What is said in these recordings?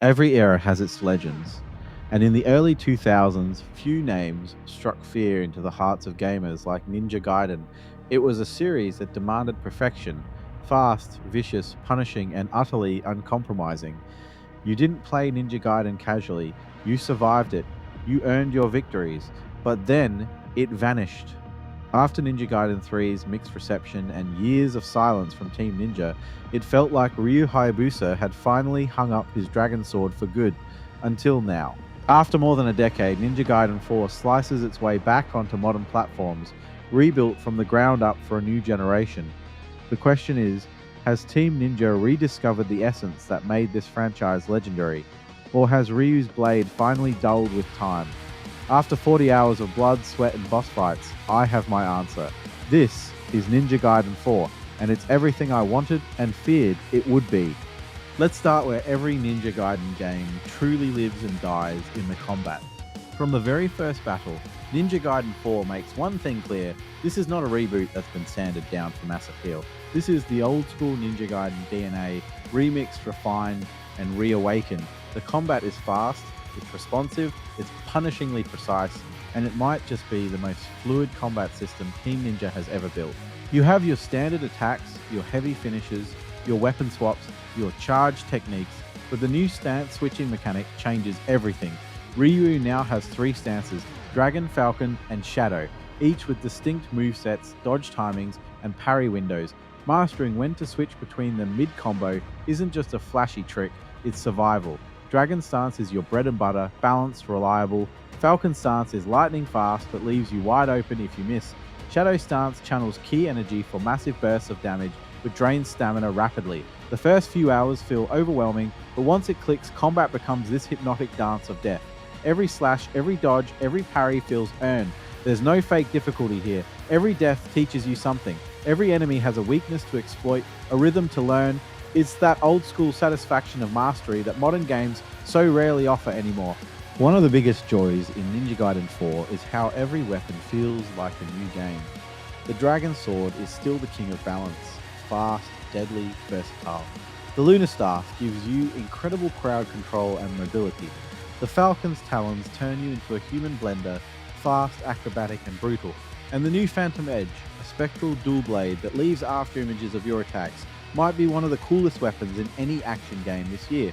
Every era has its legends, and in the early 2000s, few names struck fear into the hearts of gamers like Ninja Gaiden. It was a series that demanded perfection, fast, vicious, punishing, and utterly uncompromising. You didn't play Ninja Gaiden casually, you survived it, you earned your victories, but then it vanished. After Ninja Gaiden 3's mixed reception and years of silence from Team Ninja, it felt like Ryu Hayabusa had finally hung up his dragon sword for good, until now. After more than a decade, Ninja Gaiden 4 slices its way back onto modern platforms, rebuilt from the ground up for a new generation. The question is, has Team Ninja rediscovered the essence that made this franchise legendary? Or has Ryu's blade finally dulled with time? After 40 hours of blood, sweat, and boss fights, I have my answer. This is Ninja Gaiden 4, and it's everything I wanted and feared it would be. Let's start where every Ninja Gaiden game truly lives and dies, in the combat. From the very first battle, Ninja Gaiden 4 makes one thing clear: this is not a reboot that's been sanded down for mass appeal. This is the old school Ninja Gaiden DNA, remixed, refined, and reawakened. The combat is fast, it's responsive, it's punishingly precise, and it might just be the most fluid combat system Team Ninja has ever built. You have your standard attacks, your heavy finishes, your weapon swaps, your charge techniques, but the new stance switching mechanic changes everything. Ryu now has 3 stances: Dragon, Falcon, and Shadow, each with distinct movesets, dodge timings, and parry windows. Mastering when to switch between them mid-combo isn't just a flashy trick, it's survival. Dragon stance is your bread and butter, balanced, reliable. Falcon stance is lightning fast but leaves you wide open if you miss. Shadow stance channels key energy for massive bursts of damage but drains stamina rapidly. The first few hours feel overwhelming, but once it clicks, combat becomes this hypnotic dance of death. Every slash, every dodge, every parry feels earned. There's no fake difficulty here. Every death teaches you something. Every enemy has a weakness to exploit, a rhythm to learn. It's that old school satisfaction of mastery that modern games so rarely offer anymore. One of the biggest joys in Ninja Gaiden 4 is how every weapon feels like a new game. The Dragon Sword is still the king of balance, fast, deadly, versatile. The Lunar Staff gives you incredible crowd control and mobility. The Falcon's talons turn you into a human blender, fast, acrobatic, and brutal. And the new Phantom Edge, a spectral dual blade that leaves after images of your attacks, might be one of the coolest weapons in any action game this year.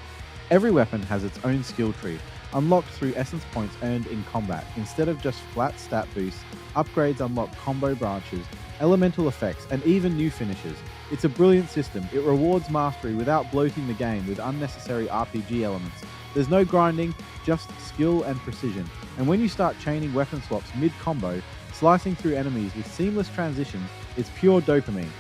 Every weapon has its own skill tree, unlocked through essence points earned in combat. Instead of just flat stat boosts, upgrades unlock combo branches, elemental effects, and even new finishes. It's a brilliant system. It rewards mastery without bloating the game with unnecessary RPG elements. There's no grinding, just skill and precision. And when you start chaining weapon swaps mid-combo, slicing through enemies with seamless transitions, it's pure dopamine.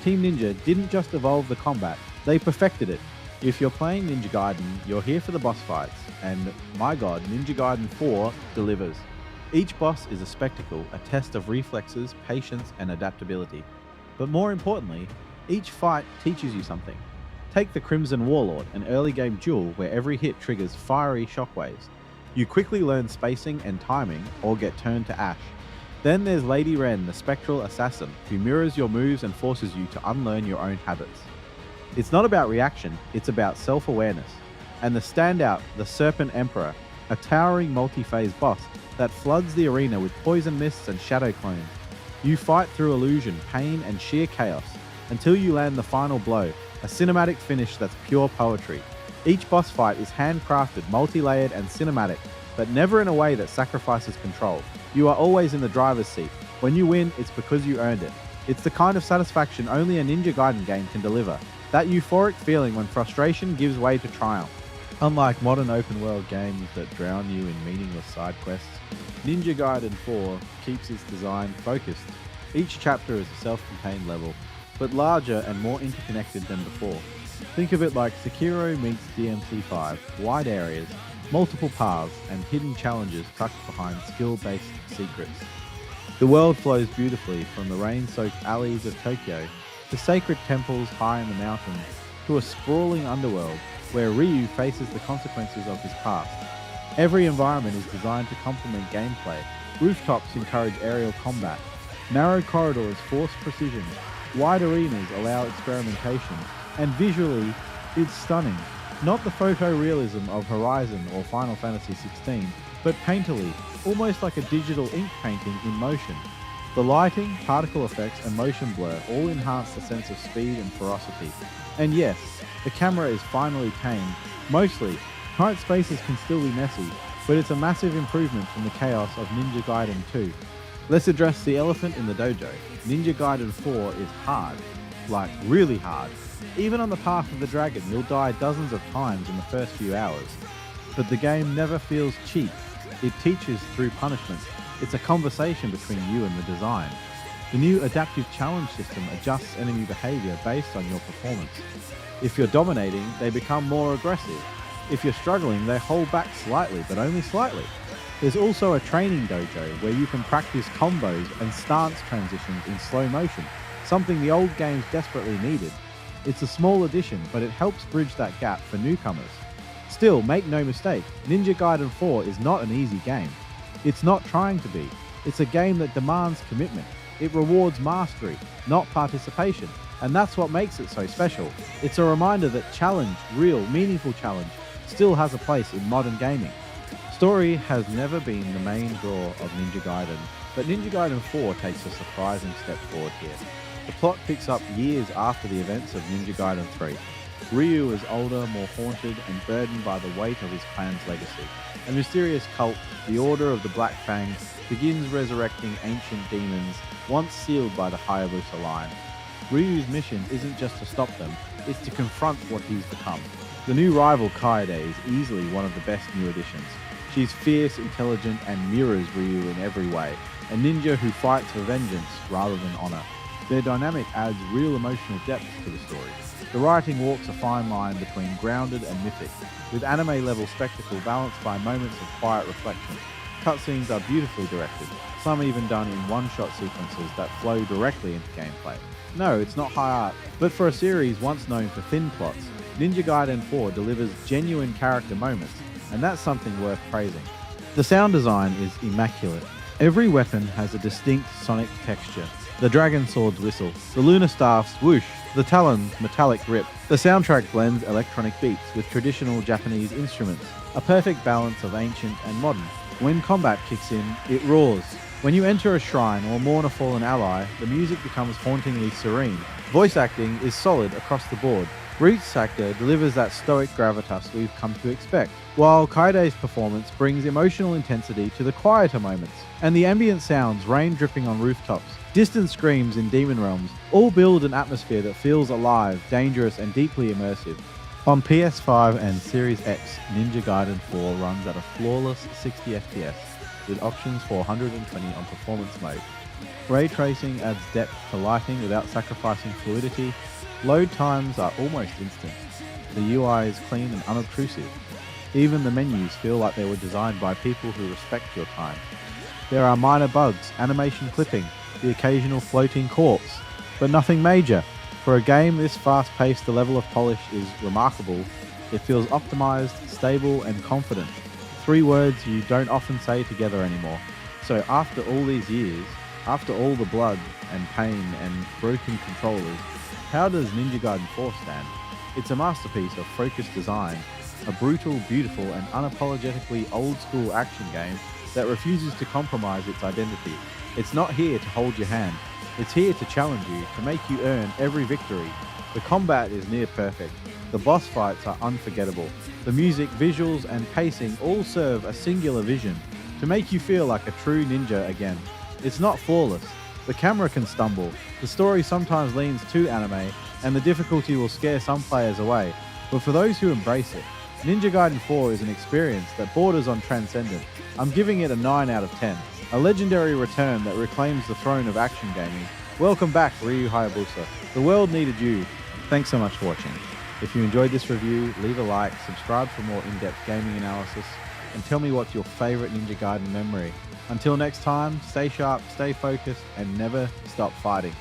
Team Ninja didn't just evolve the combat, they perfected it. If you're playing Ninja Gaiden, you're here for the boss fights, and my god, Ninja Gaiden 4 delivers. Each boss is a spectacle, a test of reflexes, patience, and adaptability. But more importantly, each fight teaches you something. Take the Crimson Warlord, an early game duel where every hit triggers fiery shockwaves. You quickly learn spacing and timing, or get turned to ash. Then there's Lady Ren, the spectral assassin, who mirrors your moves and forces you to unlearn your own habits. It's not about reaction, it's about self-awareness. And the standout, the Serpent Emperor, a towering multi-phase boss that floods the arena with poison mists and shadow clones. You fight through illusion, pain, and sheer chaos, until you land the final blow, a cinematic finish that's pure poetry. Each boss fight is handcrafted, multi-layered, and cinematic, but never in a way that sacrifices control. You are always in the driver's seat. When you win, it's because you earned it. It's the kind of satisfaction only a Ninja Gaiden game can deliver. That euphoric feeling when frustration gives way to triumph. Unlike modern open-world games that drown you in meaningless side quests, Ninja Gaiden 4 keeps its design focused. Each chapter is a self-contained level, but larger and more interconnected than before. Think of it like Sekiro meets DMC5, wide areas, multiple paths, and hidden challenges tucked behind skill-based secrets. The world flows beautifully from the rain-soaked alleys of Tokyo to sacred temples high in the mountains to a sprawling underworld where Ryu faces the consequences of his past. Every environment is designed to complement gameplay. Rooftops encourage aerial combat. Narrow corridors force precision. Wide arenas allow experimentation. And visually, it's stunning. Not the photorealism of Horizon or Final Fantasy XVI, but painterly, almost like a digital ink painting in motion. The lighting, particle effects, and motion blur all enhance the sense of speed and ferocity. And yes, the camera is finely tamed. Mostly, tight spaces can still be messy, but it's a massive improvement from the chaos of Ninja Gaiden 2. Let's address the elephant in the dojo. Ninja Gaiden 4 is hard. Like, really hard. Even on the path of the dragon, you'll die dozens of times in the first few hours. But the game never feels cheap. It teaches through punishment. It's a conversation between you and the design. The new adaptive challenge system adjusts enemy behavior based on your performance. If you're dominating, they become more aggressive. If you're struggling, they hold back slightly, but only slightly. There's also a training dojo where you can practice combos and stance transitions in slow motion, something the old games desperately needed. It's a small addition, but it helps bridge that gap for newcomers. Still, make no mistake, Ninja Gaiden 4 is not an easy game. It's not trying to be. It's a game that demands commitment. It rewards mastery, not participation, and that's what makes it so special. It's a reminder that challenge, real, meaningful challenge, still has a place in modern gaming. Story has never been the main draw of Ninja Gaiden, but Ninja Gaiden 4 takes a surprising step forward here. The plot picks up years after the events of Ninja Gaiden 3. Ryu is older, more haunted, and burdened by the weight of his clan's legacy. A mysterious cult, the Order of the Black Fang, begins resurrecting ancient demons once sealed by the Hayabusa line. Ryu's mission isn't just to stop them, it's to confront what he's become. The new rival Kaede is easily one of the best new additions. She's fierce, intelligent, and mirrors Ryu in every way, a ninja who fights for vengeance rather than honor. Their dynamic adds real emotional depth to the story. The writing walks a fine line between grounded and mythic, with anime-level spectacle balanced by moments of quiet reflection. Cutscenes are beautifully directed, some even done in one-shot sequences that flow directly into gameplay. No, it's not high art, but for a series once known for thin plots, Ninja Gaiden 4 delivers genuine character moments, and that's something worth praising. The sound design is immaculate. Every weapon has a distinct sonic texture. The dragon sword's whistle, the lunar staff's whoosh, the talon's metallic rip. The soundtrack blends electronic beats with traditional Japanese instruments, a perfect balance of ancient and modern. When combat kicks in, it roars. When you enter a shrine or mourn a fallen ally, the music becomes hauntingly serene. Voice acting is solid across the board. Ryu's actor delivers that stoic gravitas we've come to expect, while Kaede's performance brings emotional intensity to the quieter moments. And the ambient sounds, rain dripping on rooftops, distant screams in demon realms, all build an atmosphere that feels alive, dangerous, and deeply immersive. On PS5 and Series X, Ninja Gaiden 4 runs at a flawless 60 FPS, with options for 120 on performance mode. Ray tracing adds depth to lighting without sacrificing fluidity. Load times are almost instant. The UI is clean and unobtrusive. Even the menus feel like they were designed by people who respect your time. There are minor bugs, animation clipping, the occasional floating corpse, but nothing major. For a game this fast-paced, the level of polish is remarkable. It feels optimized, stable, and confident. 3 words you don't often say together anymore. So after all these years, after all the blood and pain and broken controllers, how does Ninja Gaiden 4 stand? It's a masterpiece of focused design, a brutal, beautiful, and unapologetically old-school action game that refuses to compromise its identity. It's not here to hold your hand. It's here to challenge you, to make you earn every victory. The combat is near perfect. The boss fights are unforgettable. The music, visuals, and pacing all serve a singular vision, to make you feel like a true ninja again. It's not flawless. The camera can stumble, the story sometimes leans too anime, and the difficulty will scare some players away. But for those who embrace it, Ninja Gaiden 4 is an experience that borders on transcendent. I'm giving it a 9 out of 10. A legendary return that reclaims the throne of action gaming. Welcome back, Ryu Hayabusa. The world needed you. Thanks so much for watching. If you enjoyed this review, leave a like, subscribe for more in-depth gaming analysis, and tell me what's your favorite Ninja Gaiden memory. Until next time, stay sharp, stay focused, and never stop fighting.